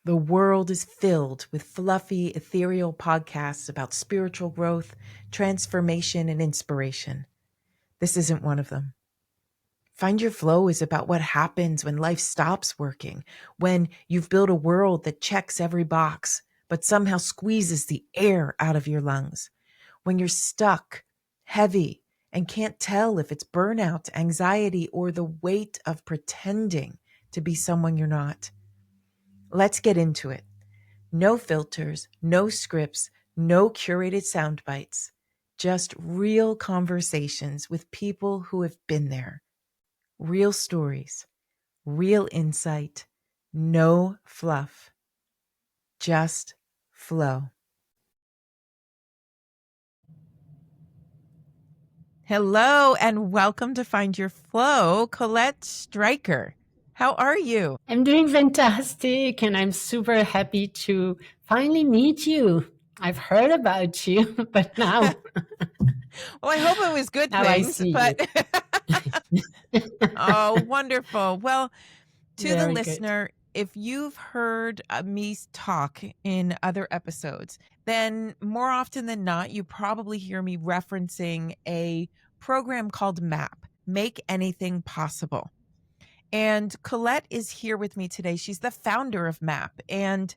The world is filled with fluffy, ethereal podcasts about spiritual growth, transformation, and inspiration. This isn't one of them. Find Your Flow is about what happens when life stops working, when you've built a world that checks every box, but somehow squeezes the air out of your lungs, when you're stuck, heavy, and can't tell if it's burnout, anxiety, or the weight of pretending to be someone you're not. Let's get into it. No filters, no scripts, no curated sound bites. Just real conversations with people who have been there. Real stories, real insight, no fluff. Just flow. Hello and welcome to Find Your Flow, Colette Streicher. How are you? I'm doing fantastic, and I'm super happy to finally meet you. I've heard about you, but now Well, I hope it was good now I things, see but you. oh, wonderful. Well, to the Very good. listener, if you've heard me talk in other episodes, then more often than not, you probably hear me referencing a program called MAP, Make Anything Possible. And Colette is here with me today. She's the founder of MAP. And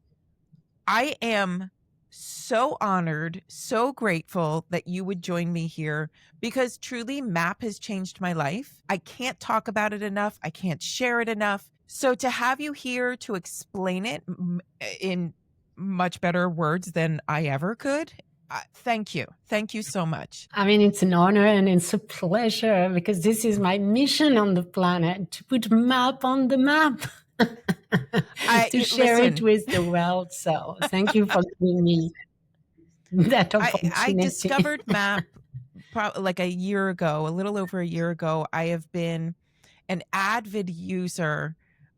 I am so honored, so grateful that you would join me here because truly MAP has changed my life. I can't talk about it enough. I can't share it enough. So to have you here to explain it in much better words than I ever could, thank you. Thank you so much. I mean, it's an honor and it's a pleasure because this is my mission on the planet, to put MAP on the map, to share it with the world. So thank you for giving me that opportunity. I discovered MAP probably like a year ago, a little over a year ago. I have been an avid user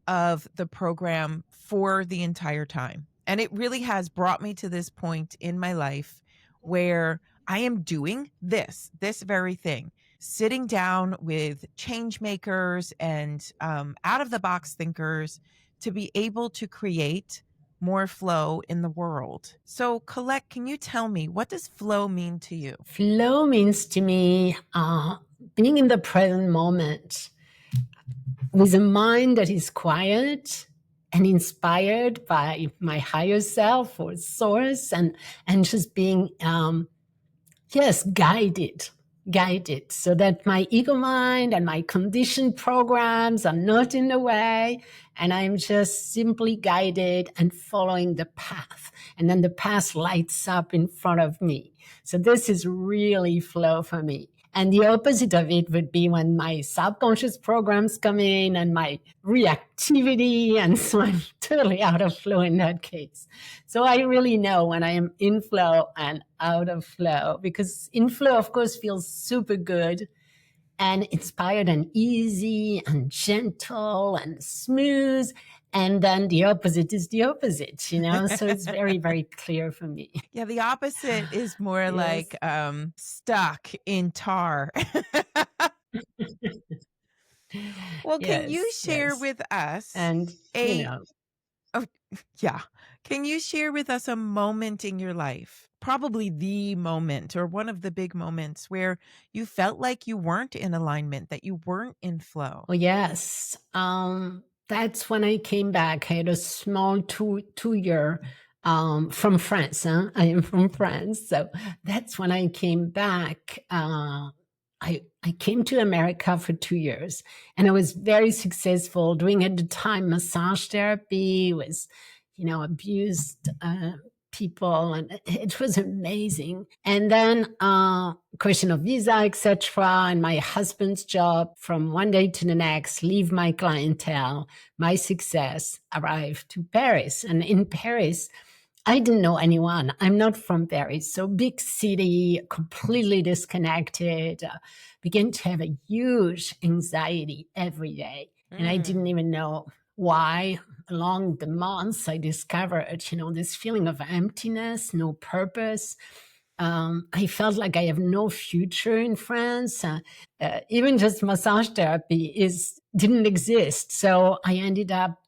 of the program for the entire time. And it really has brought me to this point in my life where I am doing this very thing, sitting down with change makers and out of the box thinkers to be able to create more flow in the world. So Colette, can you tell me, what does flow mean to you? Flow means to me being in the present moment with a mind that is quiet and inspired by my higher self or source, and just being guided so that my ego mind and my conditioned programs are not in the way, and I'm just simply guided and following the path, and then the path lights up in front of me. So this is really flow for me. And the opposite of it would be when my subconscious programs come in and my reactivity, and so I'm totally out of flow in that case. So I really know when I am in flow and out of flow, because in flow, of course, feels super good and inspired and easy and gentle and smooth. And then the opposite is the opposite, so it's very, very clear for me. Yeah, the opposite is more like stuck in tar. Well, can you share with us can you share with us a moment in your life, probably the moment or one of the big moments where you felt like you weren't in alignment, that you weren't in flow? Oh, yes. That's when I came back. I had a small two-year from France. I am from France. So that's when I came back. I came to America for 2 years, and I was very successful doing at the time massage therapy with, abused people, and it was amazing. And then question of visa, etc., and my husband's job, from one day to the next, leave my clientele, my success, arrived to Paris. And in Paris, I didn't know anyone. I'm not from Paris, so big city, completely disconnected. Began to have a huge anxiety every day, and I didn't even know why. Along the months, I discovered, this feeling of emptiness, no purpose. I felt like I have no future in France. Even just massage therapy didn't exist. So I ended up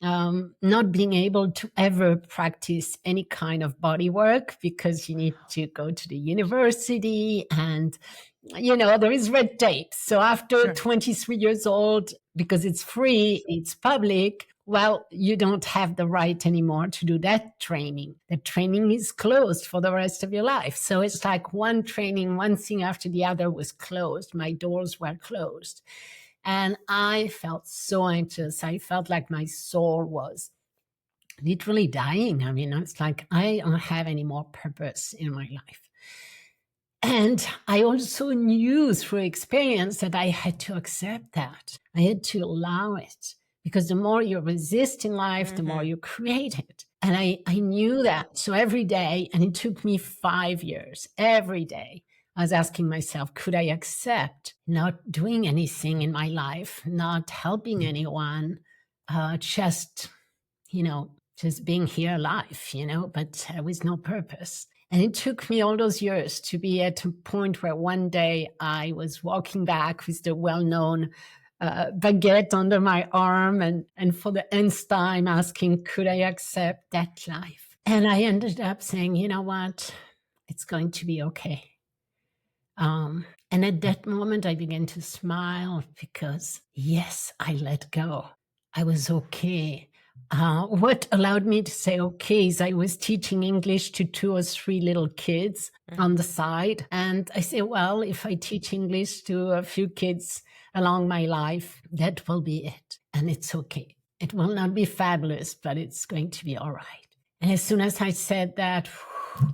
not being able to ever practice any kind of body work because you need to go to the university and, there is red tape. So after Sure. 23 years old, because it's free, it's public, well, you don't have the right anymore to do that training. The training is closed for the rest of your life. So it's like one training, one thing after the other was closed. My doors were closed. And I felt so anxious. I felt like my soul was literally dying. I mean, it's like I don't have any more purpose in my life. And I also knew through experience that I had to accept that. I had to allow it, because the more you resist in life, the more you create it. And I knew that. So every day, and it took me 5 years, every day, I was asking myself, could I accept not doing anything in my life, not helping anyone, just being here alive, but with no purpose. And it took me all those years to be at a point where one day I was walking back with the well-known baguette under my arm and for the nth time asking, could I accept that life? And I ended up saying, you know what? It's going to be okay. And at that moment, I began to smile because, yes, I let go. I was okay. What allowed me to say okay is I was teaching English to 2 or 3 little kids on the side. And I say, well, if I teach English to a few kids along my life, that will be it. And it's okay. It will not be fabulous, but it's going to be all right. And as soon as I said that,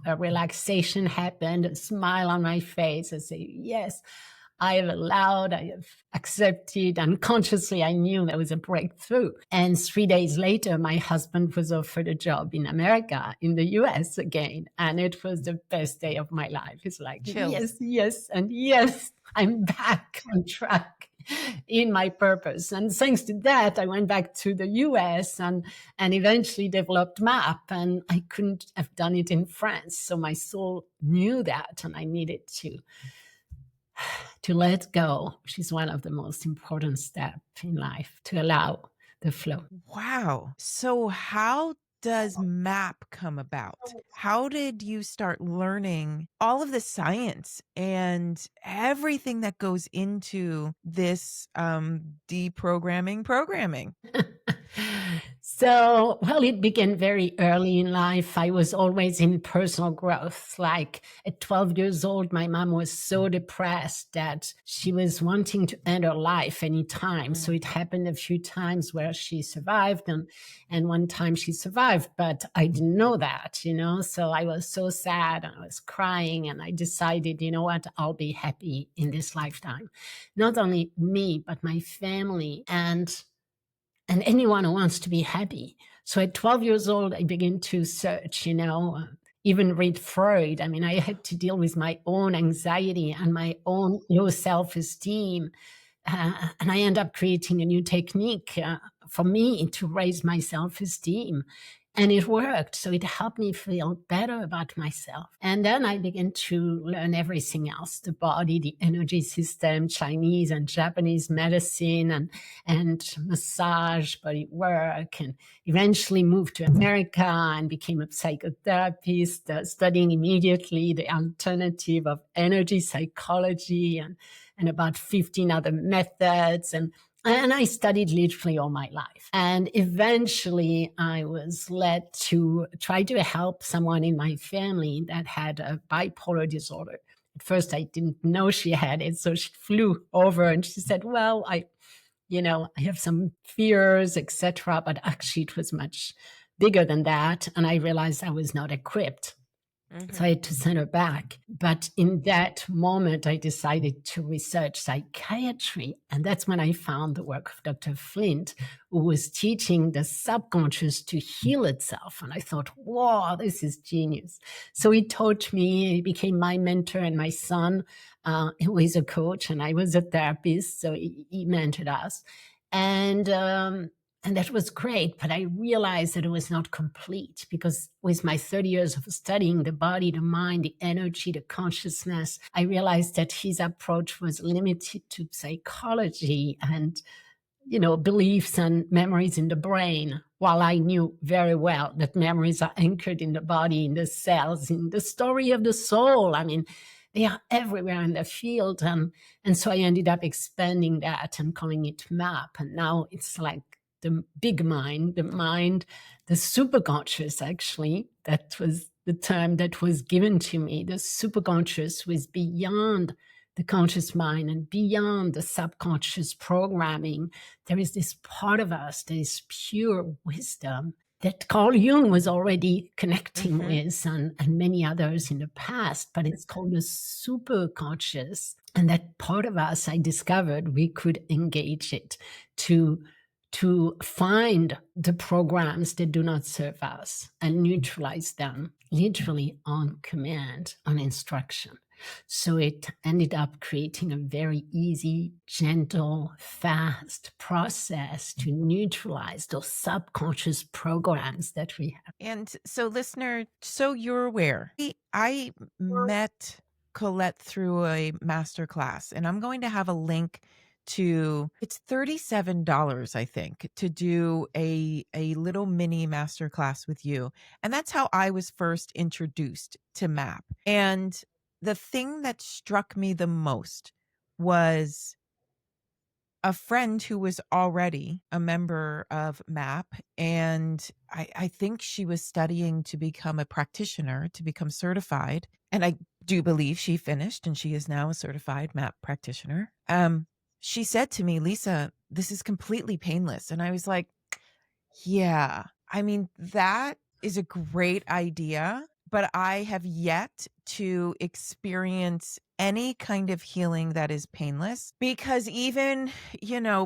a relaxation happened, a smile on my face. I say, yes, I have allowed, I have accepted. Unconsciously, I knew there was a breakthrough. And 3 days later, my husband was offered a job in America, in the US again. And it was the best day of my life. It's like, Chills. yes, and yes, I'm back on track in my purpose. And thanks to that, I went back to the US and eventually developed MAP. And I couldn't have done it in France. So my soul knew that, and I needed to let go, which is one of the most important steps in life, to allow the flow. Wow. So how does MAP come about? How did you start learning all of the science and everything that goes into this deprogramming programming? So, well, it began very early in life. I was always in personal growth. Like at 12 years old, my mom was so depressed that she was wanting to end her life anytime. So it happened a few times where she survived and one time she survived, but I didn't know that, So I was so sad and I was crying and I decided, you know what, I'll be happy in this lifetime. Not only me, but my family and anyone who wants to be happy. So at 12 years old, I began to search, even read Freud. I mean, I had to deal with my own anxiety and my own low self-esteem. And I ended up creating a new technique for me to raise my self-esteem. And it worked. So it helped me feel better about myself. And then I began to learn everything else, the body, the energy system, Chinese and Japanese medicine and massage, body work, and eventually moved to America and became a psychotherapist, studying immediately the alternative of energy psychology and about 15 other methods. And I studied literally all my life. And eventually I was led to try to help someone in my family that had a bipolar disorder. At first I didn't know she had it. So she flew over and she said, well, I have some fears, etc. But actually it was much bigger than that. And I realized I was not equipped. So I had to send her back. But in that moment, I decided to research psychiatry. And that's when I found the work of Dr. Flint, who was teaching the subconscious to heal itself. And I thought, whoa, this is genius. So he taught me, he became my mentor, and my son, who is a coach, and I was a therapist. So he mentored us. And that was great, but I realized that it was not complete because with my 30 years of studying the body, the mind, the energy, the consciousness, I realized that his approach was limited to psychology and beliefs and memories in the brain, while I knew very well that memories are anchored in the body, in the cells, in the story of the soul. I mean, they are everywhere in the field. And so I ended up expanding that and calling it MAP. And now it's like the big mind, the superconscious, actually. That was the term that was given to me. The superconscious was beyond the conscious mind and beyond the subconscious programming. There is this part of us that is pure wisdom that Carl Jung was already connecting with, and many others in the past, but it's called the superconscious. And that part of us, I discovered we could engage it to find the programs that do not serve us and neutralize them literally on command, on instruction. So it ended up creating a very easy, gentle, fast process to neutralize those subconscious programs that we have. And so, listener, so you're aware, I met Colette through a masterclass, and I'm going to have a link to, it's $37, I think, to do a little mini masterclass with you. And that's how I was first introduced to MAP. And the thing that struck me the most was a friend who was already a member of MAP. And I think she was studying to become a practitioner, to become certified. And I do believe she finished, and she is now a certified MAP practitioner. She said to me, Lisa, this is completely painless. And I was like, yeah, I mean, that is a great idea, but I have yet to experience any kind of healing that is painless, because even,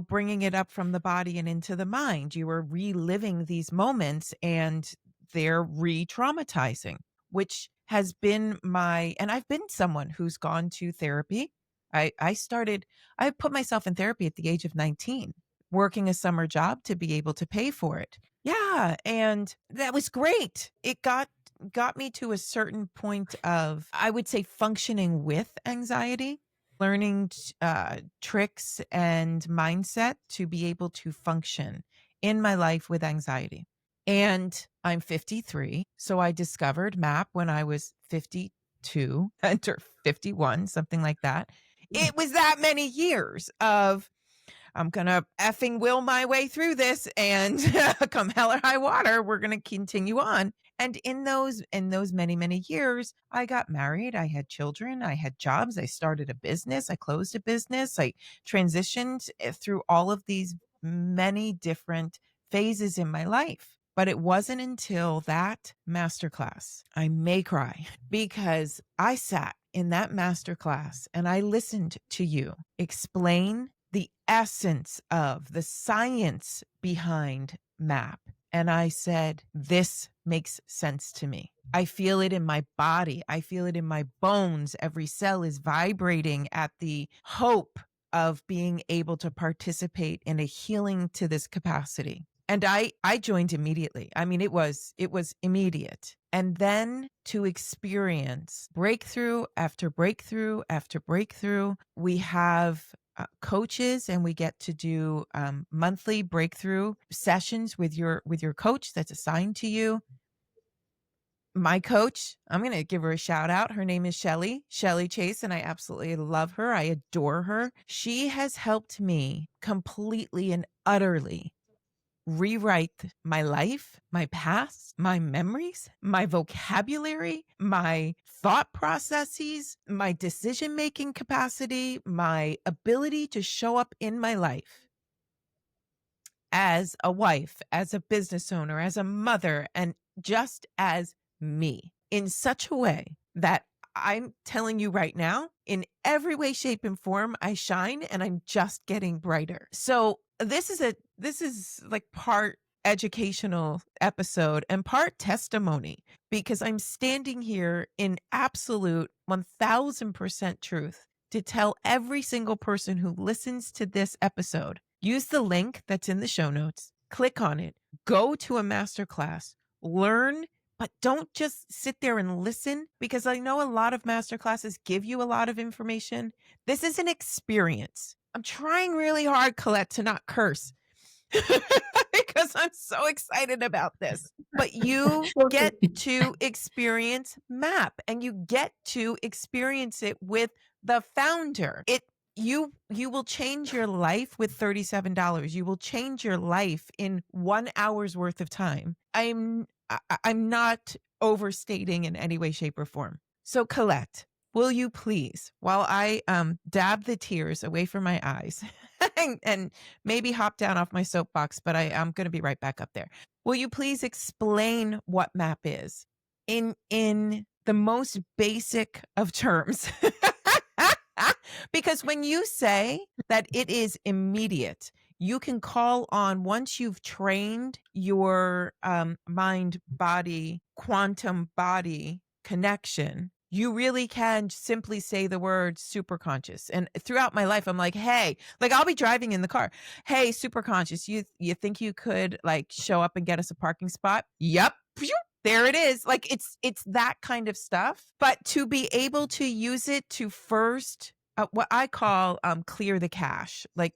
bringing it up from the body and into the mind, you are reliving these moments and they're re-traumatizing, which has been and I've been someone who's gone to therapy. I put myself in therapy at the age of 19, working a summer job to be able to pay for it. Yeah. And that was great. It got me to a certain point of, I would say, functioning with anxiety, learning tricks and mindset to be able to function in my life with anxiety. And I'm 53. So I discovered MAP when I was 52 or 51, something like that. It was that many years of, I'm going to effing will my way through this, and come hell or high water, we're going to continue on. And in those many, many years, I got married. I had children. I had jobs. I started a business. I closed a business. I transitioned through all of these many different phases in my life. But it wasn't until that masterclass, I may cry, because I sat in that masterclass and I listened to you explain the essence of the science behind MAP. And I said, this makes sense to me. I feel it in my body. I feel it in my bones. Every cell is vibrating at the hope of being able to participate in a healing to this capacity. And I joined immediately. I mean, it was immediate. And then to experience breakthrough after breakthrough after breakthrough, we have coaches, and we get to do monthly breakthrough sessions with your coach that's assigned to you. My coach, I'm going to give her a shout out. Her name is Shelly Chase, and I absolutely love her. I adore her. She has helped me completely and utterly rewrite my life, my past, my memories, my vocabulary, my thought processes, my decision-making capacity, my ability to show up in my life as a wife, as a business owner, as a mother, and just as me, in such a way that I'm telling you right now, in every way, shape, and form, I shine, and I'm just getting brighter. So this is like part educational episode and part testimony, because I'm standing here in absolute 1000% truth to tell every single person who listens to this episode, use the link that's in the show notes, click on it, go to a masterclass, learn, but don't just sit there and listen, because I know a lot of masterclasses give you a lot of information. This is an experience. I'm trying really hard, Colette, to not curse because I'm so excited about this. But you get to experience MAP, and you get to experience it with the founder. You will change your life with $37. You will change your life in 1 hour's worth of time. I'm not overstating in any way, shape, or form. So, Colette, will you please, while I dab the tears away from my eyes and maybe hop down off my soapbox, but I'm going to be right back up there. Will you please explain what MAP is in the most basic of terms? Because when you say that it is immediate, you can call on, once you've trained your mind body, quantum body connection, you really can simply say the word superconscious. And throughout my life, I'm like, hey, like I'll be driving in the car. Hey, superconscious, you think you could like show up and get us a parking spot? Yep. There it is. Like it's that kind of stuff. But to be able to use it to first, what I call clear the cache. Like,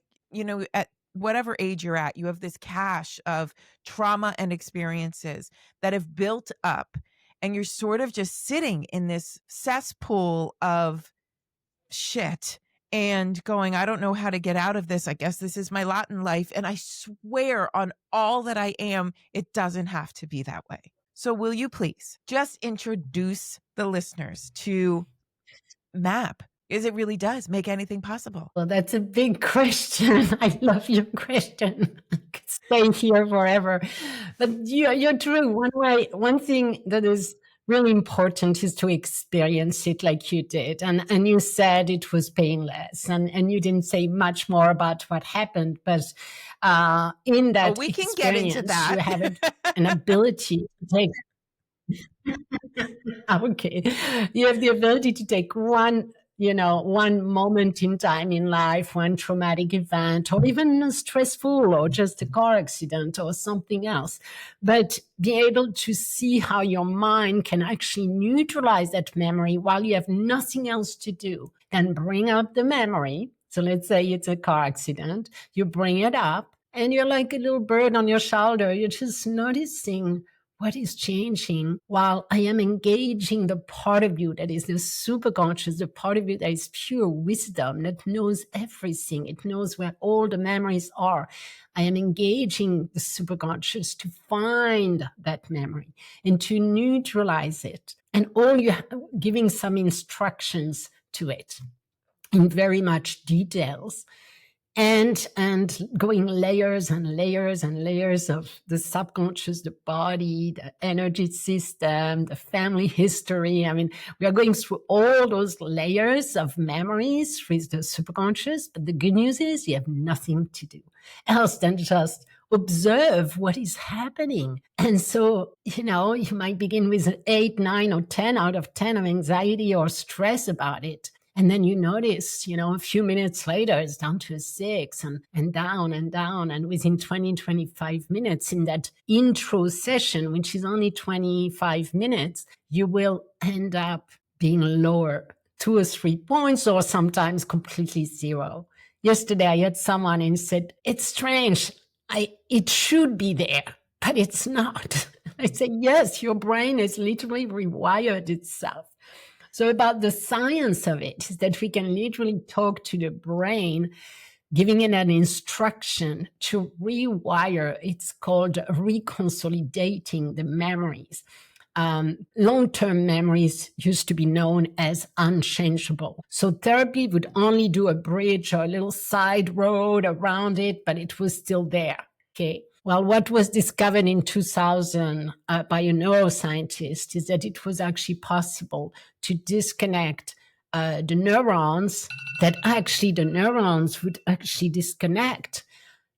at whatever age you're at, you have this cache of trauma and experiences that have built up, and you're sort of just sitting in this cesspool of shit and going, I don't know how to get out of this. I guess this is my lot in life. And I swear on all that I am, it doesn't have to be that way. So will you please just introduce the listeners to MAP? Because it really does make anything possible. Well, that's a big question. I love your question. I could stay here forever. But you're true. One thing that is really important is to experience it like you did. And you said it was painless. And you didn't say much more about what happened. But in that we can get into that. You have an ability to take... Okay. You have the ability to take one moment in time in life, one traumatic event, or even stressful, or just a car accident or something else. But be able to see how your mind can actually neutralize that memory while you have nothing else to do. Then bring up the memory. So let's say it's a car accident. You bring it up and you're like a little bird on your shoulder. You're just noticing what is changing while I am engaging the part of you that is the superconscious, the part of you that is pure wisdom, that knows everything. It knows where all the memories are. I am engaging the superconscious to find that memory and to neutralize it. And giving some instructions to it in very much details. And going layers and layers and layers of the subconscious, the body, the energy system, the family history. I mean, we are going through all those layers of memories with the superconscious. But the good news is you have nothing to do else than just observe what is happening. And so, you might begin with an 8, 9, or 10 out of 10 of anxiety or stress about it. And then you notice, a few minutes later, it's down to a 6 and down and down. And within 20, 25 minutes in that intro session, which is only 25 minutes, you will end up being lower 2 or 3 points, or sometimes completely 0. Yesterday, I had someone and said, it's strange. It should be there, but it's not. I said, yes, your brain has literally rewired itself. So about the science of it is that we can literally talk to the brain, giving it an instruction to rewire. It's called reconsolidating the memories. Long-term memories used to be known as unchangeable. So therapy would only do a bridge or a little side road around it, but it was still there. Okay. Well, what was discovered in 2000 by a neuroscientist is that it was actually possible to disconnect the neurons, that actually the neurons would actually disconnect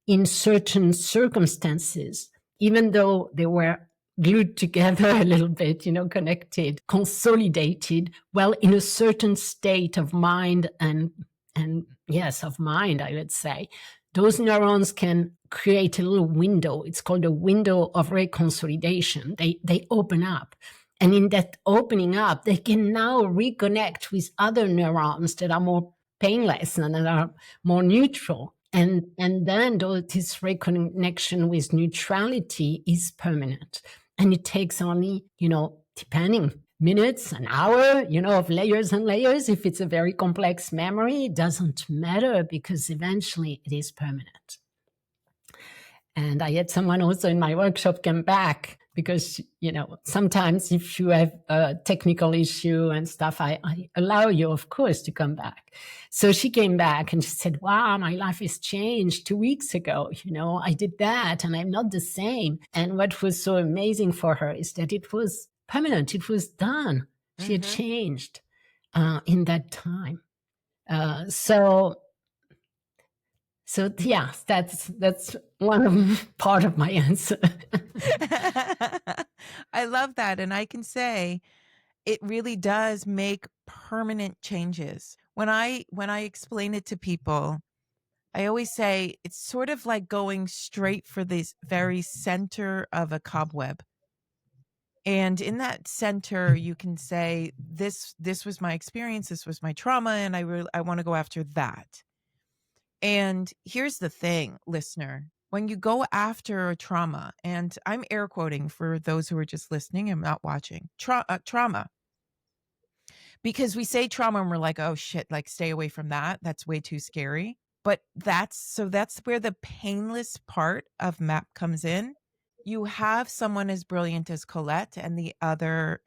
in certain circumstances, even though they were glued together a little bit, connected, consolidated, well, in a certain state of mind and yes, of mind, I would say. Those neurons can create a little window. It's called a window of reconsolidation. They open up. And in that opening up, they can now reconnect with other neurons that are more painless and that are more neutral. And then this reconnection with neutrality is permanent. And it takes only, depending, minutes, an hour, of layers and layers. If it's a very complex memory, it doesn't matter because eventually it is permanent. And I had someone also in my workshop come back because, sometimes if you have a technical issue and stuff, I allow you, of course, to come back. So she came back and she said, wow, my life has changed 2 weeks ago. I did that and I'm not the same. And what was so amazing for her is that it was permanent. It was done. She had changed in that time. So yeah, that's one part of my answer. I love that. And I can say it really does make permanent changes. When I explain it to people, I always say it's sort of like going straight for this very center of a cobweb. And in that center, you can say, this was my experience, this was my trauma, and I want to go after that. And here's the thing, listener, when you go after a trauma, and I'm air quoting for those who are just listening and not watching, trauma, because we say trauma and we're like, oh shit, like stay away from that. That's way too scary. But that's where the painless part of MAP comes in. You have someone as brilliant as Colette and the other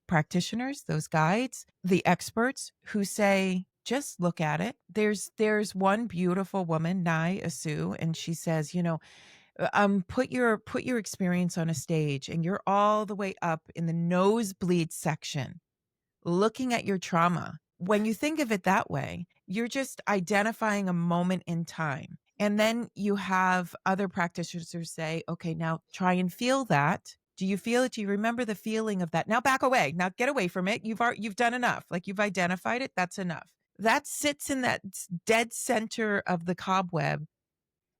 practitioners, those guides, the experts who say, just look at it. There's one beautiful woman, Nai Asu, and she says, put your experience on a stage and you're all the way up in the nosebleed section looking at your trauma. When you think of it that way, you're just identifying a moment in time. And then you have other practitioners who say, okay, now try and feel that. Do you feel it? Do you remember the feeling of that? Now back away. Now get away from it. You've done enough. Like you've identified it. That's enough. That sits in that dead center of the cobweb.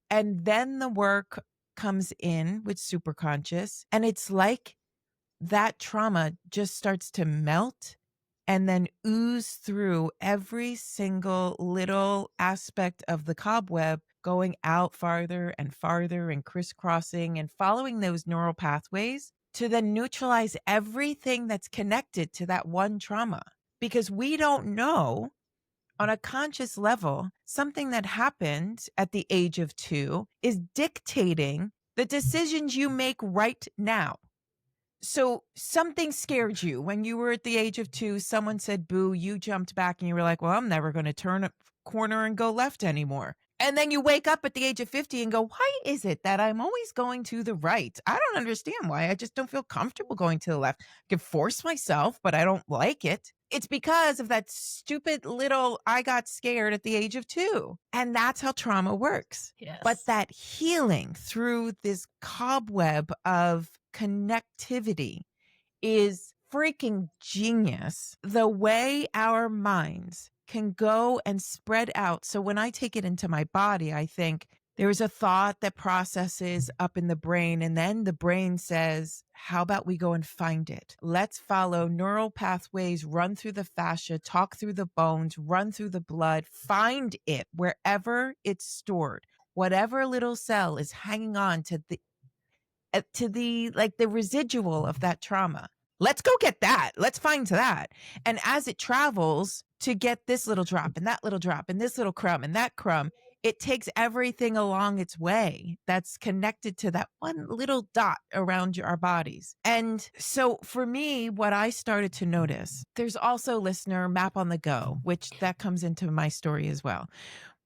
And then the work comes in with superconscious. And it's like that trauma just starts to melt and then ooze through every single little aspect of the cobweb, going out farther and crisscrossing and following those neural pathways to then neutralize everything that's connected to that one trauma. Because we don't know on a conscious level, something that happened at the age of 2 is dictating the decisions you make right now. So something scared you when you were at the age of 2. Someone said, boo, you jumped back and you were like, well, I'm never going to turn a corner and go left anymore. And then you wake up at the age of 50 and go, why is it that I'm always going to the right? I don't understand why. I just don't feel comfortable going to the left. I can force myself, but I don't like it. It's because of that stupid little, I got scared at the age of 2. And that's how trauma works. Yes. But that healing through this cobweb of connectivity is freaking genius. The way our minds can go and spread out. So when I take it into my body, I think there's a thought that processes up in the brain, and then the brain says, how about we go and find it? Let's follow neural pathways, run through the fascia, talk through the bones, run through the blood, find it wherever it's stored. Whatever little cell is hanging on to the like the residual of that trauma. Let's go get that. Let's find that. And as it travels to get this little drop and that little drop and this little crumb and that crumb, it takes everything along its way that's connected to that one little dot around our bodies. And so for me, what I started to notice, there's also, listener, Map on the Go, which that comes into my story as well.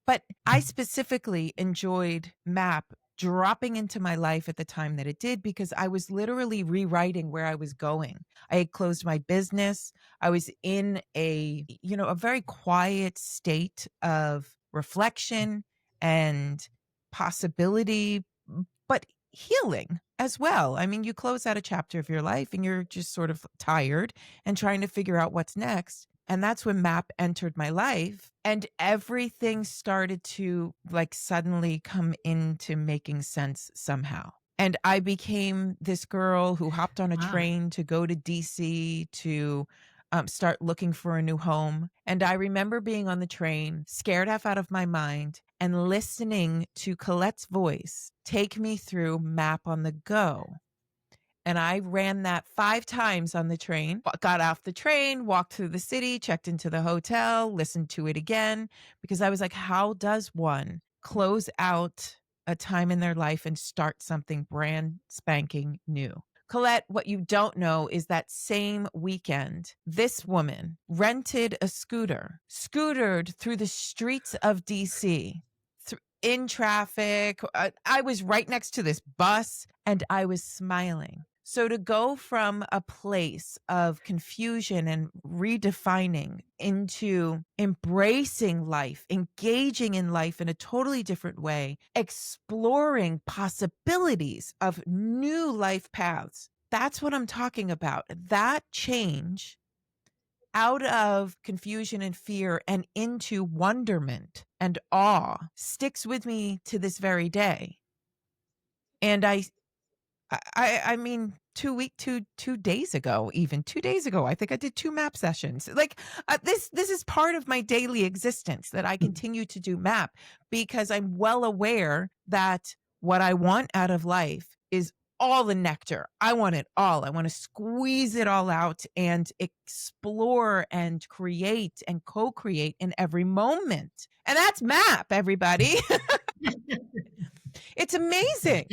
But I specifically enjoyed MAP dropping into my life at the time that it did, because I was literally rewriting where I was going. I had closed my business. I was in a very quiet state of reflection and possibility, but healing as well. I mean, you close out a chapter of your life and you're just sort of tired and trying to figure out what's next. And that's when MAP entered my life, and everything started to suddenly come into making sense somehow. And I became this girl who hopped on a train to go to DC to start looking for a new home. And I remember being on the train, scared half out of my mind, and listening to Colette's voice take me through Map on the Go. And I ran that 5 times on the train, got off the train, walked through the city, checked into the hotel, listened to it again, because I was like, how does one close out a time in their life and start something brand spanking new? Colette, what you don't know is that same weekend, this woman rented a scootered through the streets of DC, in traffic. I was right next to this bus and I was smiling. So to go from a place of confusion and redefining into embracing life, engaging in life in a totally different way, exploring possibilities of new life paths, that's what I'm talking about. That change out of confusion and fear and into wonderment and awe sticks with me to this very day. And I mean, 2 days ago, I think I did 2 map sessions. Like this is part of my daily existence, that I continue to do map, because I'm well aware that what I want out of life is all the nectar. I want it all. I want to squeeze it all out and explore and create and co-create in every moment. And that's map, everybody. It's amazing.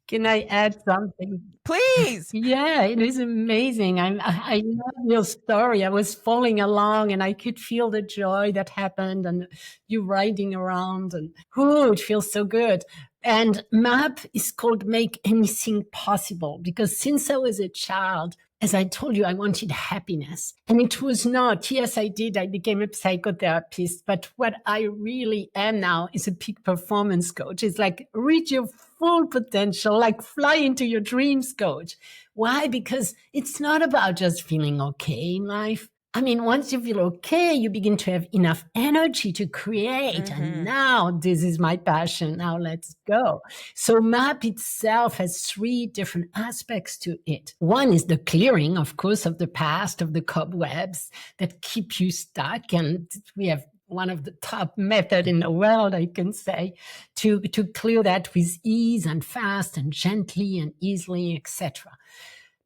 Can I add something? Please. Yeah, it is amazing. I love your story. I was following along and I could feel the joy that happened, and you riding around, and it feels so good. And MAP is called Make Anything Possible, because since I was a child, as I told you, I wanted happiness. And it was not, yes, I did. I became a psychotherapist. But what I really am now is a peak performance coach. It's like reach your full potential, like fly into your dreams coach. Why? Because it's not about just feeling okay in life. I mean, once you feel okay, you begin to have enough energy to create. And now this is my passion. Now let's go. So MAP itself has 3 different aspects to it. One is the clearing, of course, of the past, of the cobwebs that keep you stuck. And we have one of the top method in the world, I can say, to clear that with ease and fast and gently and easily, etc.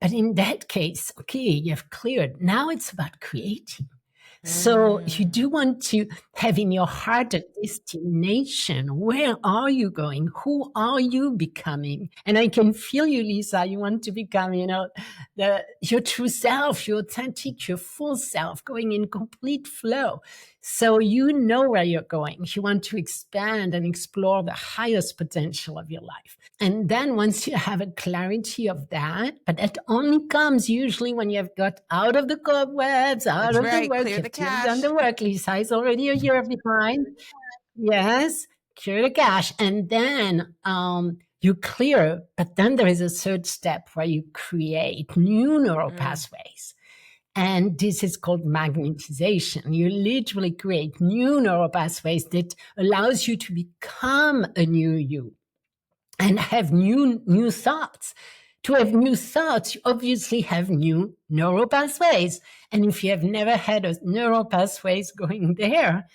But in that case, okay, you've cleared. Now it's about creating. So you do want to have in your heart a destination. Where are you going? Who are you becoming? And I can feel you, Lisa. You want to become, your true self, your authentic, your full self, going in complete flow. So you know where you're going. You want to expand and explore the highest potential of your life. And then once you have a clarity of that, but that only comes usually when you've got out of the cobwebs, out of the work. Clear the cash. Done the work. Lisa is already a year behind. Yes, clear the cash. And then you clear, but then there is a third step where you create new neural pathways. And this is called magnetization. You literally create new neural pathways that allows you to become a new you and have new thoughts. To have new thoughts, you obviously have new neural pathways. And if you have never had a neural pathways going there,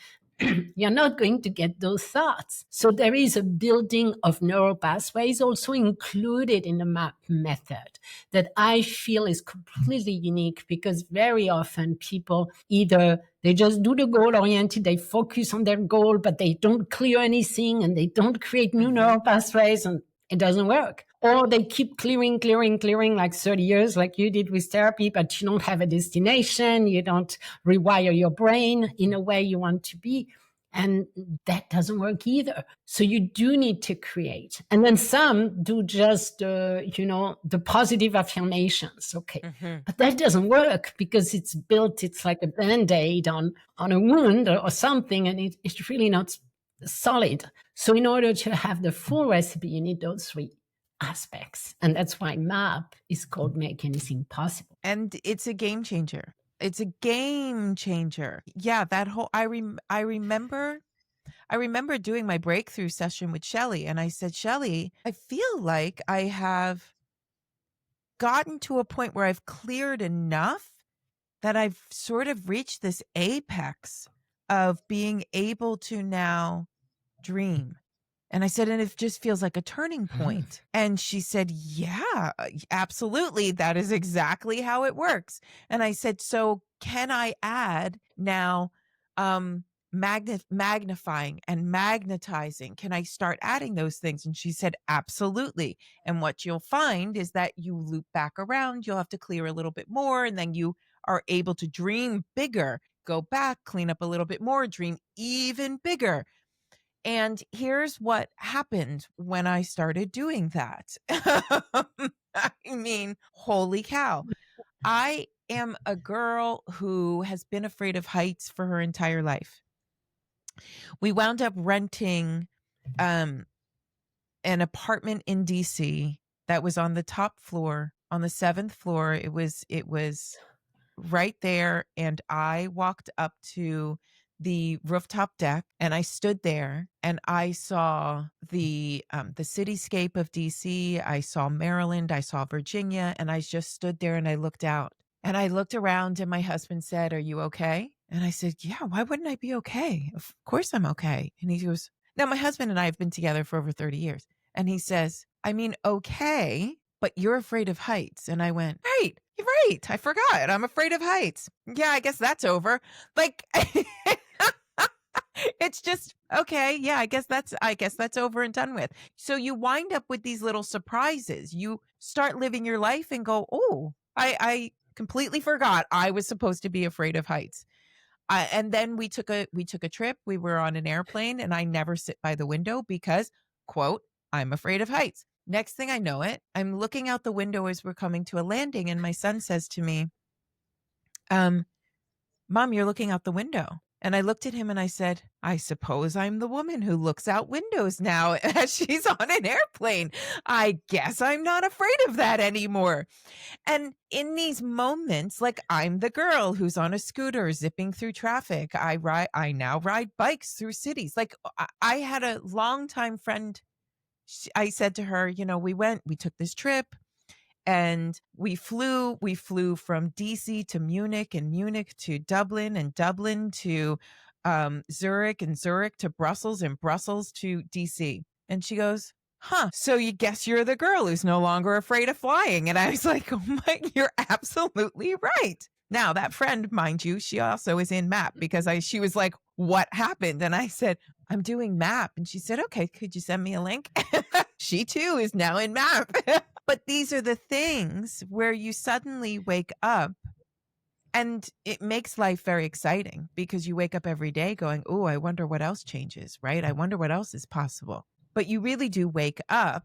you're not going to get those thoughts. So there is a building of neural pathways also included in the MAP method that I feel is completely unique, because very often people either they just do the goal oriented, they focus on their goal, but they don't clear anything and they don't create new neural pathways, and it doesn't work. Or they keep clearing like 30 years, like you did with therapy, but you don't have a destination. You don't rewire your brain in a way you want to be. And that doesn't work either. So you do need to create. And then some do just, the positive affirmations. Okay. But that doesn't work because it's built, it's like a Band-Aid on a wound or something. And it's really not solid. So in order to have the full recipe, you need those 3 aspects. And that's why MAP is called Make Anything Possible. And it's a game changer. It's a game changer. Yeah, that whole I remember doing my breakthrough session with Shelley, and I said, Shelley, I feel like I have gotten to a point where I've cleared enough that I've sort of reached this apex of being able to now dream. And I said, and it just feels like a turning point. And she said, yeah, absolutely. That is exactly how it works. And I said, so can I add now magnifying and magnetizing? Can I start adding those things? And she said, absolutely. And what you'll find is that you loop back around. You'll have to clear a little bit more, and then you are able to dream bigger, go back, clean up a little bit more, dream even bigger. And here's what happened when I started doing that. I mean, holy cow. I am a girl who has been afraid of heights for her entire life. We wound up renting an apartment in DC that was on the top floor, on the 7th floor. It was right there, and I walked up to the rooftop deck, and I stood there, and I saw the cityscape of DC. I saw Maryland, I saw Virginia, and I just stood there and I looked out. And I looked around, and my husband said, "Are you okay?" And I said, "Yeah, why wouldn't I be okay? Of course I'm okay." And he goes, now my husband and I have been together for over 30 years. And he says, "I mean, okay, but you're afraid of heights." And I went, "Right, you're right. I forgot. I'm afraid of heights. Yeah, I guess that's over." Like, it's just, okay, yeah, I guess that's over and done with. So you wind up with these little surprises. You start living your life and go, "Oh, I completely forgot I was supposed to be afraid of heights." And then we took a trip. We were on an airplane, and I never sit by the window because, quote, I'm afraid of heights. Next thing I know it, I'm looking out the window as we're coming to a landing, and my son says to me, "Mom, you're looking out the window." And I looked at him and I said, "I suppose I'm the woman who looks out windows now as she's on an airplane. I guess I'm not afraid of that anymore." And in these moments, like, I'm the girl who's on a scooter zipping through traffic. I now ride bikes through cities. Like, I had a longtime friend. I said to her, we took this trip, and we flew from DC to Munich, and Munich to Dublin, and Dublin to Zurich, and Zurich to Brussels, and Brussels to DC. And she goes, "Huh, so you guess you're the girl who's no longer afraid of flying." And I was like, "Oh my, you're absolutely right." Now, that friend, mind you, she also is in MAP, because she was like, "What happened?" And I said, "I'm doing MAP." And she said, "Okay, could you send me a link?" She too is now in MAP. But these are the things where you suddenly wake up, and it makes life very exciting, because you wake up every day going, "Oh, I wonder what else changes," right? I wonder what else is possible. But you really do wake up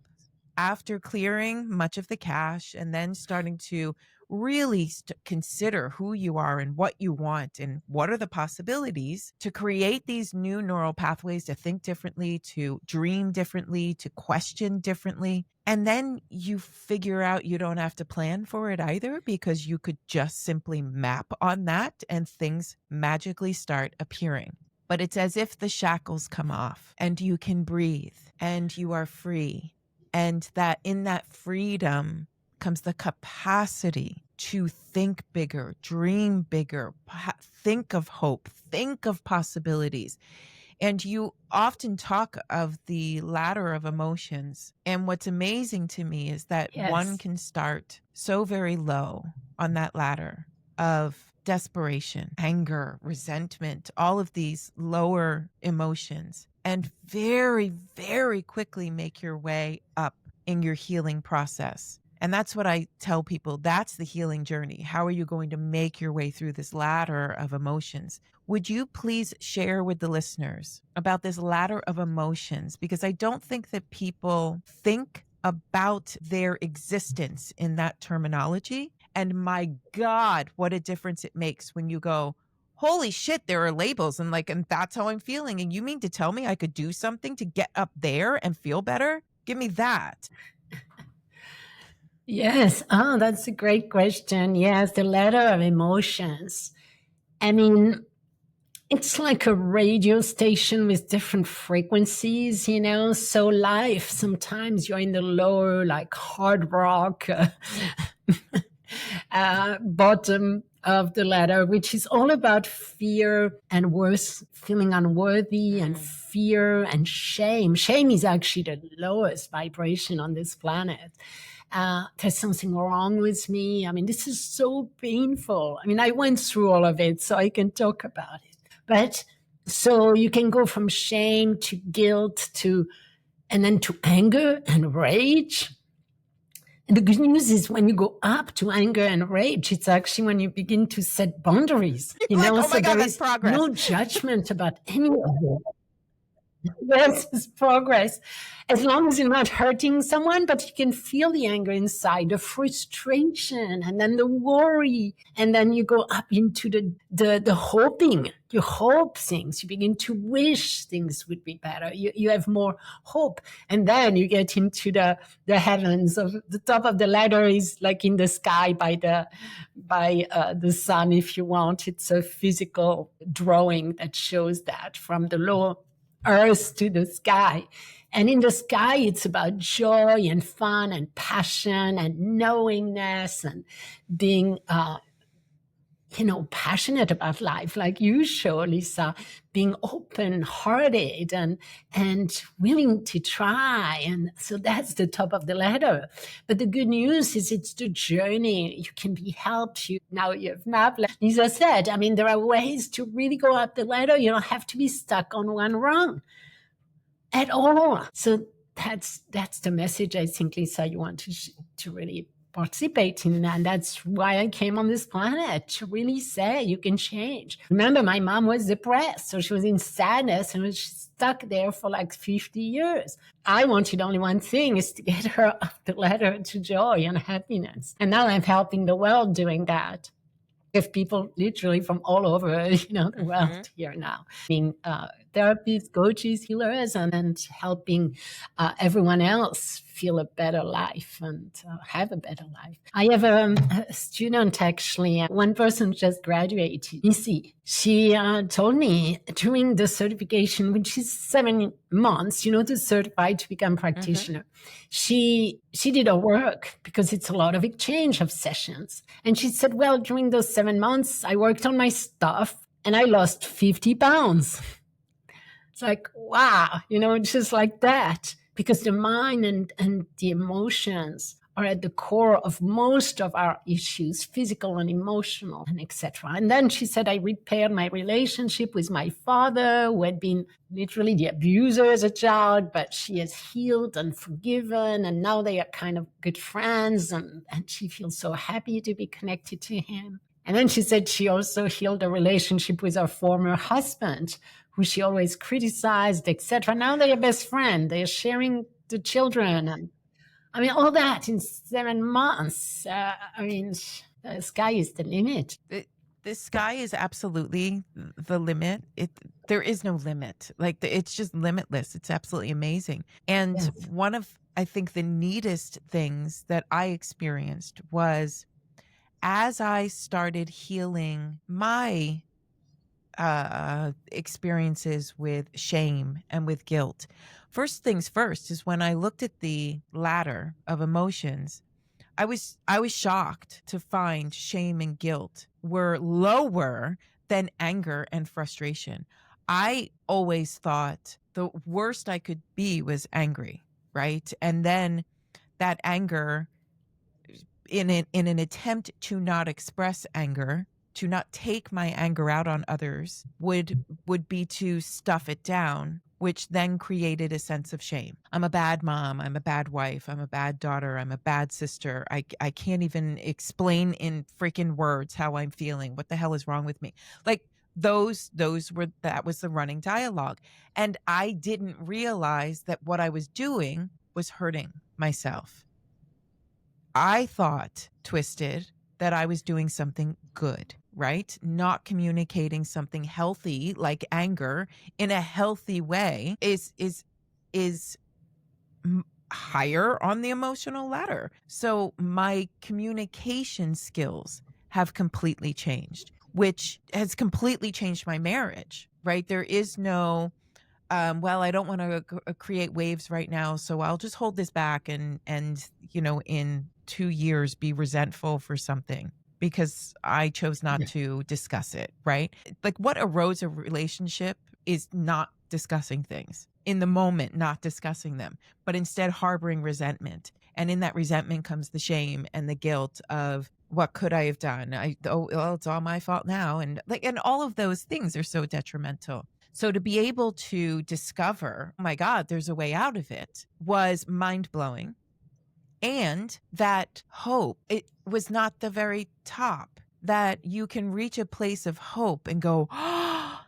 after clearing much of the cache, and then starting to really consider who you are and what you want and what are the possibilities to create these new neural pathways, to think differently, to dream differently, to question differently. And then you figure out you don't have to plan for it either, because you could just simply map on that and things magically start appearing. But it's as if the shackles come off and you can breathe and you are free. And that in that freedom comes the capacity to think bigger, dream bigger, think of hope, think of possibilities. And you often talk of the ladder of emotions. And what's amazing to me is that one can start so very low on that ladder of desperation, anger, resentment, all of these lower emotions, and very, very quickly make your way up in your healing process. And that's what I tell people. That's the healing journey. How are you going to make your way through this ladder of emotions? Would you please share with the listeners about this ladder of emotions? Because I don't think that people think about their existence in that terminology. And my God, what a difference it makes when you go, "Holy shit, there are labels," and that's how I'm feeling. And you mean to tell me I could do something to get up there and feel better? Give me that. Yes. Oh, that's a great question. Yes, the ladder of emotions. I mean, it's like a radio station with different frequencies, So life, sometimes you're in the lower, like hard rock bottom of the ladder, which is all about fear and worth, feeling unworthy and fear and shame. Shame is actually the lowest vibration on this planet. There's something wrong with me. I mean, this is so painful. I mean, I went through all of it, so I can talk about it. But so you can go from shame to guilt and then to anger and rage. And the good news is when you go up to anger and rage, it's actually when you begin to set boundaries. You're like, oh my God, that's progress. No judgment about any of it. Yes, it's progress. As long as you're not hurting someone, but you can feel the anger inside, the frustration, and then the worry. And then you go up into the hoping. You hope things. You begin to wish things would be better. You have more hope. And then you get into the heavens. Of the top of the ladder is like in the sky by the sun, if you want. It's a physical drawing that shows that from the low earth to the sky. And in the sky, it's about joy and fun and passion and knowingness and being, passionate about life, like you show, Lisa, being open-hearted and willing to try. And so that's the top of the ladder. But the good news is it's the journey. You can be helped. Now you have map. Like Lisa said, I mean, there are ways to really go up the ladder. You don't have to be stuck on one rung at all. So that's the message, I think, Lisa, you want to really participate in. And that's why I came on this planet, to really say you can change. Remember, my mom was depressed, so she was in sadness and was stuck there for like 50 years. I wanted only one thing, is to get her up the ladder to joy and happiness. And now I'm helping the world doing that. If people literally from all over, the world here now. I mean, therapists, coaches, healers, and helping everyone else feel a better life and have a better life. I have a student, actually, one person just graduated, Missy. She told me during the certification, which is 7 months, to certify to become practitioner, she did her work because it's a lot of exchange of sessions. And she said, well, during those 7 months, I worked on my stuff and I lost 50 pounds. It's like, wow, just like that. Because the mind and the emotions are at the core of most of our issues, physical and emotional, and etc. And then she said, I repaired my relationship with my father, who had been literally the abuser as a child, but she has healed and forgiven, and now they are kind of good friends, and she feels so happy to be connected to him. And then she said she also healed a relationship with her former husband, who she always criticized, etc. Now they are best friends. They are sharing the children. And I mean, all that in 7 months. The sky is the limit. The sky is absolutely the limit. There is no limit. It's just limitless. It's absolutely amazing. And yes. One of, I think, the neatest things that I experienced was as I started healing my experiences with shame and with guilt. First things first is when I looked at the ladder of emotions, I was shocked to find shame and guilt were lower than anger and frustration. I always thought the worst I could be was angry, right? And then that anger, in an attempt to not express anger, to not take my anger out on others, would be to stuff it down, which then created a sense of shame. I'm a bad mom. I'm a bad wife. I'm a bad daughter. I'm a bad sister. I can't even explain in freaking words how I'm feeling. What the hell is wrong with me? Like that was the running dialogue. And I didn't realize that what I was doing was hurting myself. I thought, twisted, that I was doing something good, right? Not communicating something healthy like anger in a healthy way is higher on the emotional ladder. So my communication skills have completely changed, which has completely changed my marriage, right? There is no, I don't want to create waves right now, so I'll just hold this back and in 2 years be resentful for something. because I chose not to discuss it, right? Like what erodes a relationship is not discussing things in the moment, not discussing them, but instead harboring resentment. And in that resentment comes the shame and the guilt of what could I have done? Well, it's all my fault now. And all of those things are so detrimental. So to be able to discover, oh my God, there's a way out of it, was mind blowing. And that hope, it was not the very top, that you can reach a place of hope and go, oh,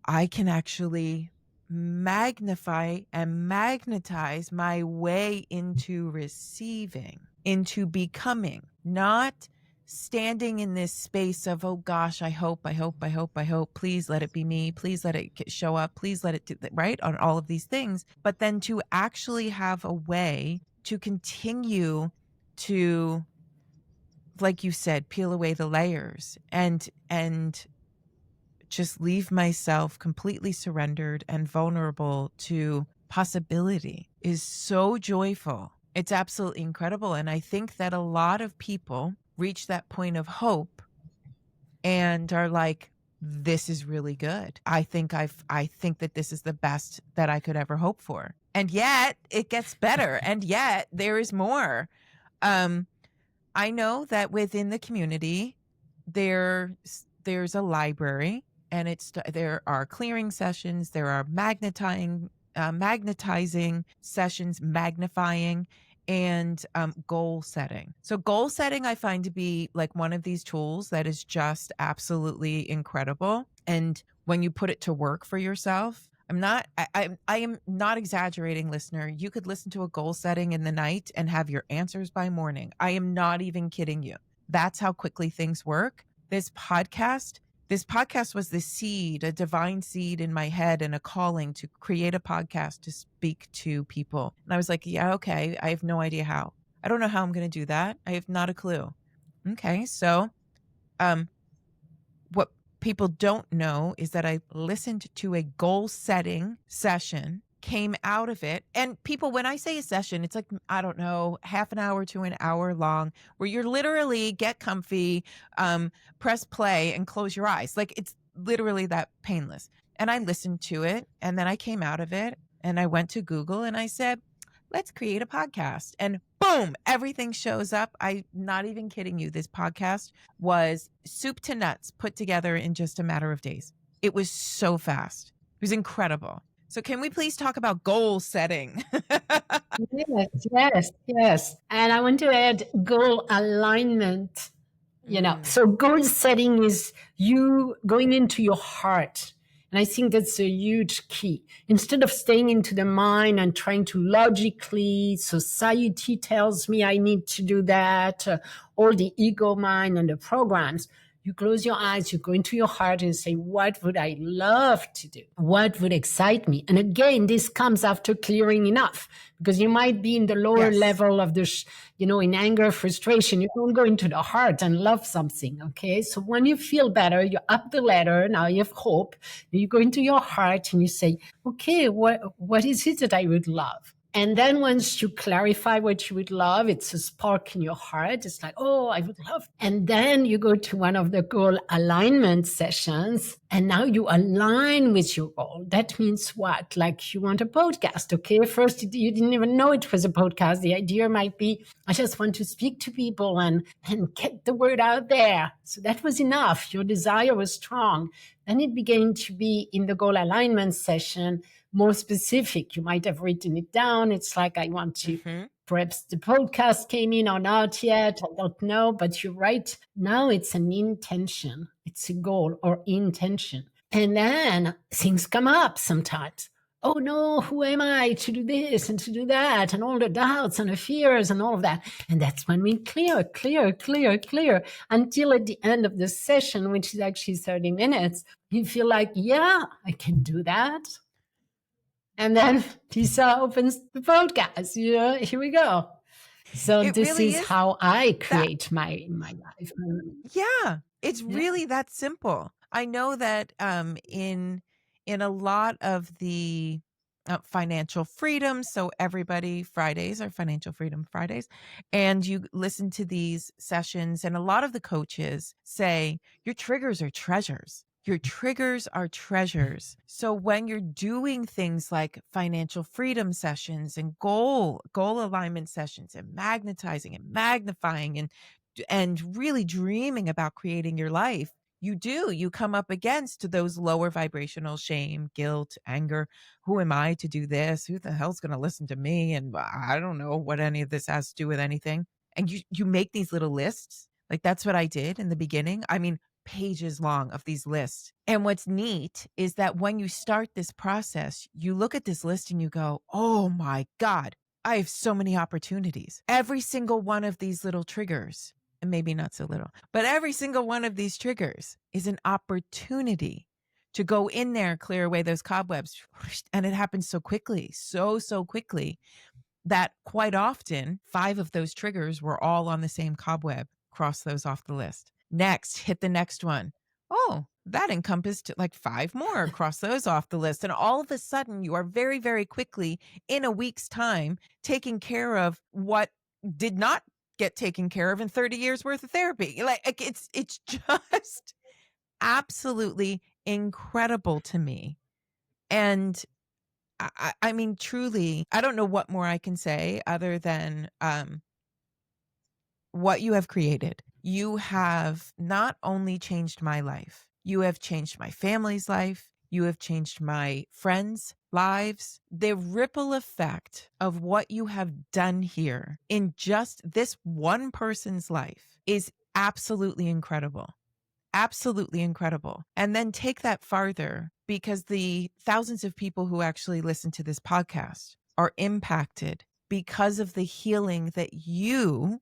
I can actually magnify and magnetize my way into receiving, into becoming, not standing in this space of, oh gosh, I hope, please let it be me, please let it show up, please let it do that, right, on all of these things, but then to actually have a way to continue to, like you said, peel away the layers and just leave myself completely surrendered and vulnerable to possibility is so joyful. It's absolutely incredible. And I think that a lot of people reach that point of hope and are like, this is really good. I think that this is the best that I could ever hope for. And yet it gets better. And yet there is more. I know that within the community, there's a library, and there are clearing sessions, there are magnetizing sessions, magnifying, and goal setting. So goal setting I find to be like one of these tools that is just absolutely incredible. And when you put it to work for yourself, I am not exaggerating, listener. You could listen to a goal setting in the night and have your answers by morning. I am not even kidding you. That's how quickly things work. This podcast was the seed, a divine seed in my head, and a calling to create a podcast to speak to people. And I was like, yeah, okay. I have no idea how. I don't know how I'm going to do that. I have not a clue. Okay. So, what people don't know is that I listened to a goal setting session, came out of it. And people, when I say a session, it's like, I don't know, half an hour to an hour long, where you're literally get comfy, press play and close your eyes. Like it's literally that painless. And I listened to it, and then I came out of it and I went to Google and I said, let's create a podcast. And boom, everything shows up. I'm not even kidding you. This podcast was soup to nuts put together in just a matter of days. It was so fast. It was incredible. So can we please talk about goal setting? Yes. And I want to add goal alignment. So goal setting is you going into your heart. And I think that's a huge key. Instead of staying into the mind and trying to logically, society tells me I need to do that, or the ego mind and the programs, you close your eyes, you go into your heart and say, what would I love to do? What would excite me? And again, this comes after clearing enough, because you might be in the lower level of the, in anger, frustration. You don't go into the heart and love something. Okay. So when you feel better, you're up the ladder. Now you have hope. You go into your heart and you say, okay, what is it that I would love? And then once you clarify what you would love, it's a spark in your heart. It's like, oh, I would love. And then you go to one of the goal alignment sessions, and now you align with your goal. That means what? Like you want a podcast. Okay. First, you didn't even know it was a podcast. The idea might be, I just want to speak to people and get the word out there. So that was enough. Your desire was strong. Then it began to be in the goal alignment session, more specific. You might have written it down. It's like, I want to, perhaps the podcast came in or not yet. I don't know, but you're right. Now it's an intention. It's a goal or intention. And then things come up sometimes. Oh no, who am I to do this and to do that, and all the doubts and the fears and all of that. And that's when we clear until at the end of the session, which is actually 30 minutes, you feel like, yeah, I can do that. And then Lisa opens the podcast. Here we go. So this really is how I create my life. Yeah, it's really that simple. I know that in a lot of the financial freedom. So everybody, Fridays are financial freedom Fridays. And you listen to these sessions, and a lot of the coaches say your triggers are treasures. Your triggers are treasures. So when you're doing things like financial freedom sessions and goal alignment sessions and magnetizing and magnifying and really dreaming about creating your life, you come up against those lower vibrational shame, guilt, anger. Who am I to do this? Who the hell's going to listen to me? And I don't know what any of this has to do with anything. And you make these little lists. Like that's what I did in the beginning. I mean, pages long of these lists. And what's neat is that when you start this process, you look at this list and you go, oh my God, I have so many opportunities. Every single one of these little triggers, and maybe not so little, but every single one of these triggers is an opportunity to go in there, clear away those cobwebs. And it happens so quickly, so quickly that quite often 5 of those triggers were all on the same cobweb. Cross those off the list. Next, hit the next one. Oh, that encompassed like 5 more. Cross those off the list. And all of a sudden, you are very, very quickly in a week's time taking care of what did not get taken care of in 30 years worth of therapy. Like it's just absolutely incredible to me. And I mean, truly, I don't know what more I can say other than what you have created. You have not only changed my life, you have changed my family's life. You have changed my friends' lives. The ripple effect of what you have done here in just this one person's life is absolutely incredible. Absolutely incredible. And then take that farther, because the thousands of people who actually listen to this podcast are impacted because of the healing that you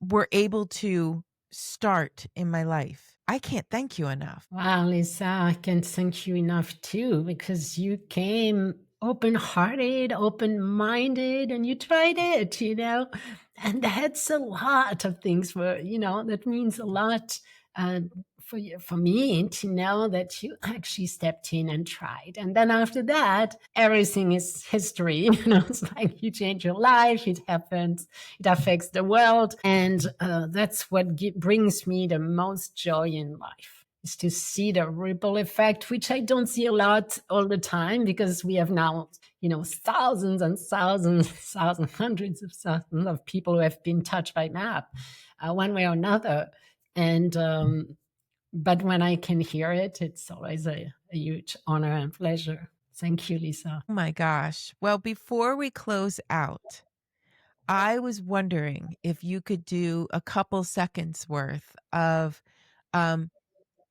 were able to start in my life. I can't thank you enough. Wow, Lisa, I can't thank you enough too, because you came open-hearted, open-minded, and you tried it, and that's a lot of things that means a lot for you, for me to know that you actually stepped in and tried. And then after that, everything is history. It's like you change your life, it happens, it affects the world. And that's what brings me the most joy in life, is to see the ripple effect, which I don't see a lot all the time, because we have now, thousands and thousands, hundreds of thousands of people who have been touched by MAP one way or another. And but when I can hear it, it's always a huge honor and pleasure. Thank you, Lisa. Oh my gosh. Well, before we close out, I was wondering if you could do a couple seconds worth of a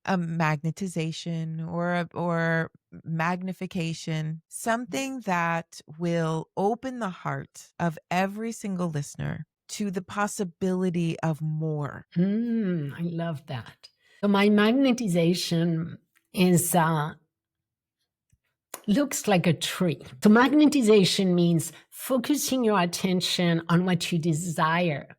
magnetization or magnification, something that will open the heart of every single listener to the possibility of more. I love that. So my magnetization is looks like a tree. So magnetization means focusing your attention on what you desire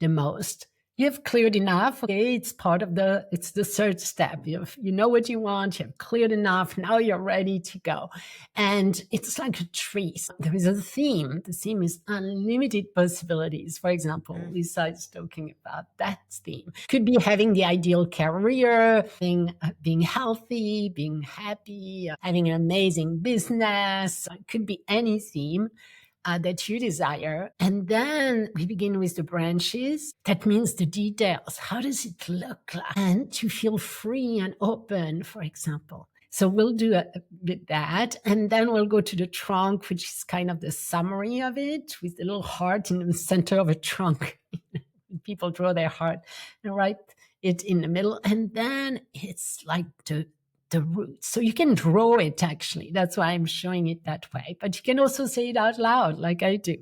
the most. You have cleared enough. Okay, it's the third step. You know what you want. You have cleared enough. Now you're ready to go. And it's like a tree. So there is a theme. The theme is unlimited possibilities. For example, Lisa is talking about that theme. Could be having the ideal career, being healthy, being happy, having an amazing business. It could be any theme that you desire. And then we begin with the branches. That means the details. How does it look like? And to feel free and open, for example. So we'll do a bit that. And then we'll go to the trunk, which is kind of the summary of it, with the little heart in the center of a trunk. People draw their heart and write it in the middle. And then it's like the roots. So you can draw it, actually. That's why I'm showing it that way. But you can also say it out loud, like I do.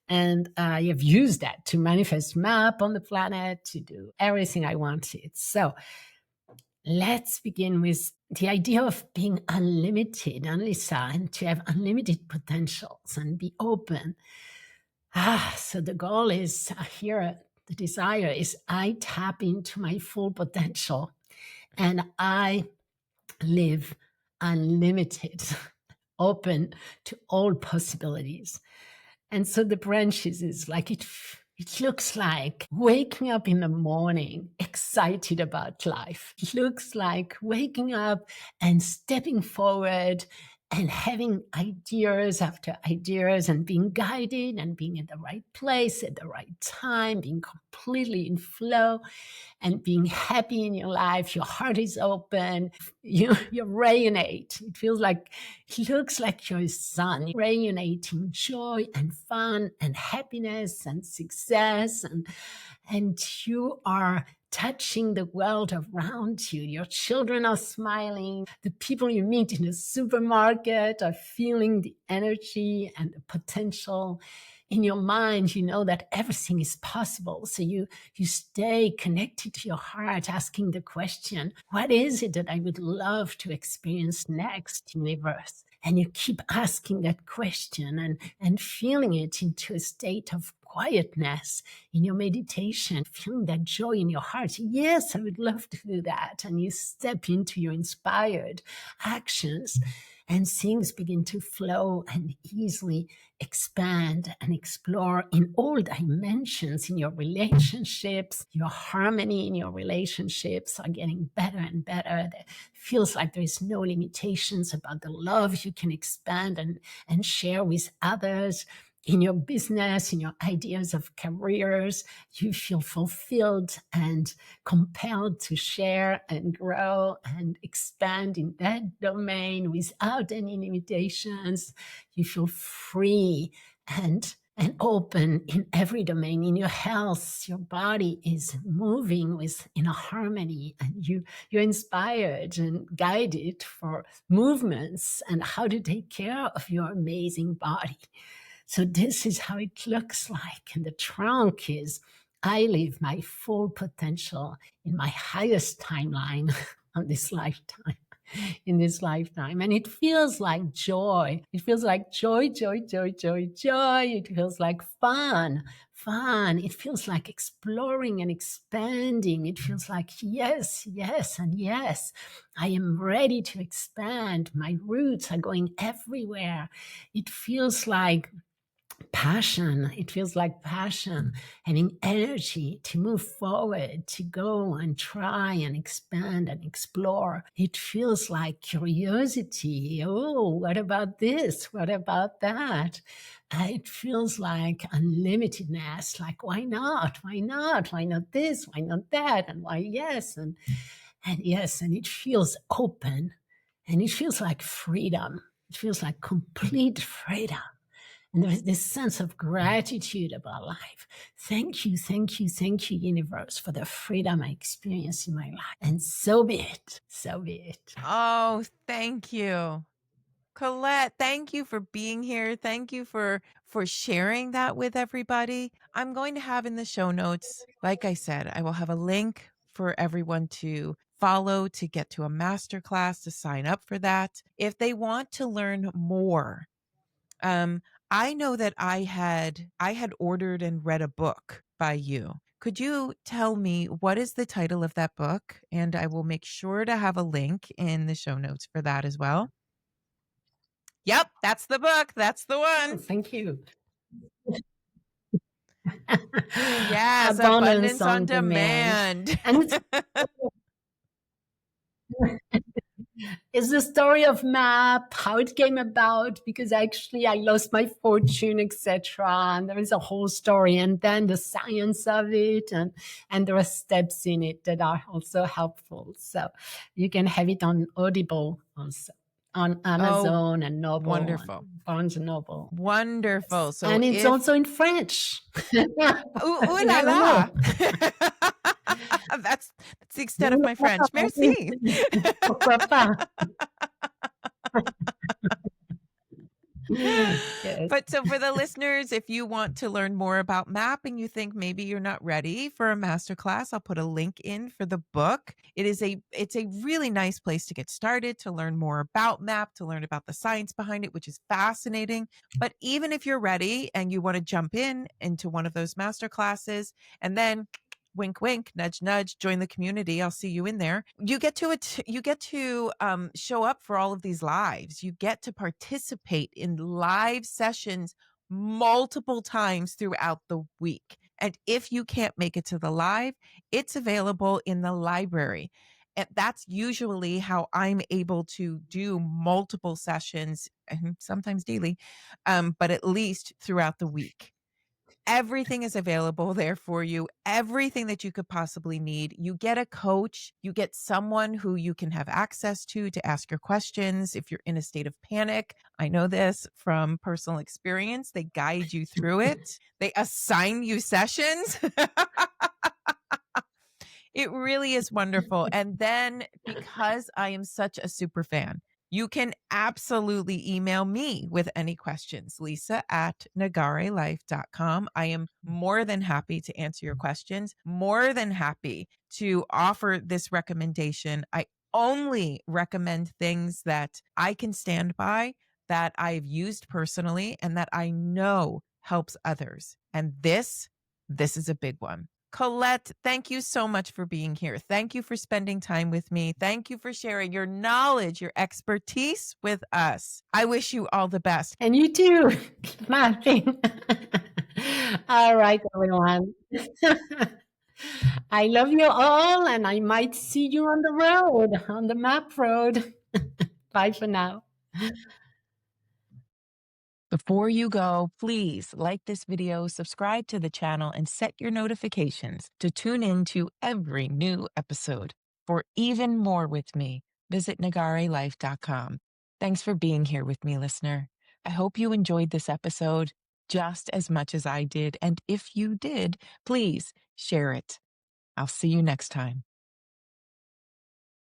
And you've used that to manifest MAP on the planet, to do everything I wanted. So let's begin with the idea of being unlimited, Lisa, and to have unlimited potentials and be open. So the goal is here, the desire is I tap into my full potential and I live unlimited. open to all possibilities. And so the branches is like it looks like waking up in the morning, excited about life. It looks like waking up and stepping forward and having ideas after ideas and being guided and being in the right place at the right time, being completely in flow and being happy in your life. Your heart is open. You radiate. It looks like your sun radiating joy and fun and happiness and success. And you are touching the world around you. Your children are smiling. The people you meet in the supermarket are feeling the energy and the potential. In your mind, you know that everything is possible. So you stay connected to your heart, asking the question, what is it that I would love to experience next, universe? And you keep asking that question and feeling it into a state of quietness in your meditation, feeling that joy in your heart. Yes, I would love to do that. And you step into your inspired actions and things begin to flow and easily expand and explore in all dimensions in your relationships. Your harmony in your relationships are getting better and better. It feels like there is no limitations about the love you can expand and share with others. In your business, in your ideas of careers, you feel fulfilled and compelled to share and grow and expand in that domain without any limitations. You feel free and open in every domain. In your health, your body is moving in a harmony, and you're inspired and guided for movements and how to take care of your amazing body. So this is how it looks like. And the trunk is, I live my full potential in my highest timeline on this lifetime. In this lifetime. And it feels like joy. It feels like joy, joy, joy, joy, joy. It feels like fun. It feels like exploring and expanding. It feels like yes, yes, and yes. I am ready to expand. My roots are going everywhere. It feels like passion. It feels like passion, having energy to move forward, to go and try and expand and explore. It feels like curiosity. Oh, what about this? What about that? It feels like unlimitedness, like why not? Why not? Why not this? Why not that? And why yes? And yes, and it feels open, and it feels like freedom. It feels like complete freedom. And there's this sense of gratitude about life. Thank you, thank you, thank you, universe, for the freedom I experience in my life. And so be it. So be it. Oh, thank you. Colette, thank you for being here. Thank you for sharing that with everybody. I'm going to have in the show notes, like I said, I will have a link for everyone to follow to get to a masterclass, to sign up for that. If they want to learn more, I know that I had ordered and read a book by you. Could you tell me what is the title of that book? And I will make sure to have a link in the show notes for that as well. Yep, that's the book. That's the one. Oh, thank you. Yes, Abundance on Demand. And it's the story of MAP, how it came about, because actually I lost my fortune, etc. And there is a whole story, and then the science of it, and there are steps in it that are also helpful. So you can have it on Audible also, on Amazon and Noble. Wonderful. And Barnes and Noble. Wonderful. So and it's also in French. Ooh la la. That's the extent of my French. Merci. Pourquoi pas? Yes. But so for the listeners, if you want to learn more about MAP and you think maybe you're not ready for a masterclass, I'll put a link in for the book. It's a really nice place to get started, to learn more about MAP, to learn about the science behind it, which is fascinating. But even if you're ready and you want to jump into one of those masterclasses and then wink, wink, nudge, nudge, join the community. I'll see you in there. You get to show up for all of these lives. You get to participate in live sessions multiple times throughout the week. And if you can't make it to the live, it's available in the library. And that's usually how I'm able to do multiple sessions, and sometimes daily, but at least throughout the week. Everything is available there for you. Everything that you could possibly need. You get a coach. You get someone who you can have access to ask your questions. If you're in a state of panic, I know this from personal experience. They guide you through it. They assign you sessions. It really is wonderful. And then because I am such a super fan, you can absolutely email me with any questions, lisa@nagarelife.com. I am more than happy to answer your questions, more than happy to offer this recommendation. I only recommend things that I can stand by, that I've used personally, and that I know helps others. And this is a big one. Colette, thank you so much for being here. Thank you for spending time with me. Thank you for sharing your knowledge, your expertise with us. I wish you all the best. And you too, laughing. All right, everyone. I love you all, and I might see you on the road, on the map road. Bye for now. Before you go, please like this video, subscribe to the channel, and set your notifications to tune in to every new episode. For even more with me, visit nagarelife.com. Thanks for being here with me, listener. I hope you enjoyed this episode just as much as I did. And if you did, please share it. I'll see you next time.